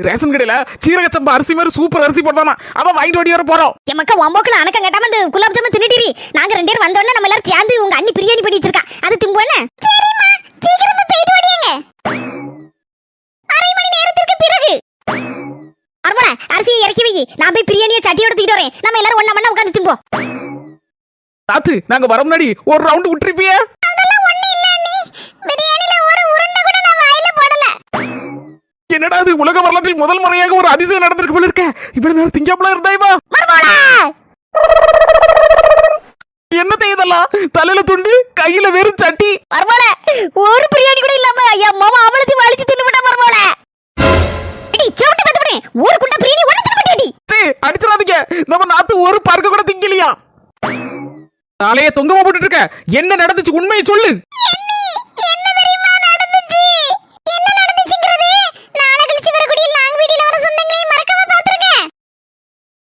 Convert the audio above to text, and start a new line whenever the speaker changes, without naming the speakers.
Ration கடையில சீரக சம்பா அரிசி மாதிரி சூப்பர் அரிசி போடுதானா, அதான் வாங்கிட்டு ஓடி வர போறோம்.
எமக்கா ஒம்போக்குல அணக்கம் கட்டாம இந்த குலாப் ஜாமுன் தின்னுட்டீரி. நாங்க 2 பேர் வந்தோடனே நம்ம எல்லாரும் சேர்ந்து உங்க அண்ணி பிரியாணி பண்ணி வச்சிருக்கா, அது திம்புவேனே. சரிம்மா, சீக்கிரமா போயிட்டு ஓடியங்க. அரை மணி நேரத்துக்கு பிறகு அர்மலா அரிசியை இறக்கி வை, நான் போய் பிரியாணியை சட்டியோட தூக்கிட்டு வரேன். நம்ம எல்லாரும் ஒண்ணா மண்ணா உட்கார்ந்து திம்போம்.
தாத்து, நாங்க வர முன்னாடி ஒரு ரவுண்ட் விட்டுருப்பிய.
அதெல்லாம் ஒண்ணு இல்ல அண்ணி, பிரியாணில ஒரு உருண்டை கூட நான் வாயில போடல.
என்னடா அது, உலக வரலாற்றில் முதல் முறையாக ஒரு அதிசயம் நடந்திருக்கு போல இருக்க. இவ்வளவு நேரம் திங்காமலா இருந்தாய்மா. என்ன இதெல்லாம், தலையில துண்டு கையில வெறும் சட்டி.
மர்மோல ஒரு பிரியாணி கூட இல்லாம ஐயா மாமா அவளத்தி வலிச்சு தின்னு விட்டா. மர்மோல அடி சவுட்ட பத்தபடி ஒரு குண்டா பிரியாணி ஒண்ணு தின்னு பட்டியடி.
அடிச்சறாதீங்க, நம்ம நாத்து ஒரு பர்க்க கூட திங்கலையா. நாளையே தொங்கமா போட்டுட்டு இருக்க, என்ன நடந்துச்சு உண்மையை சொல்லு.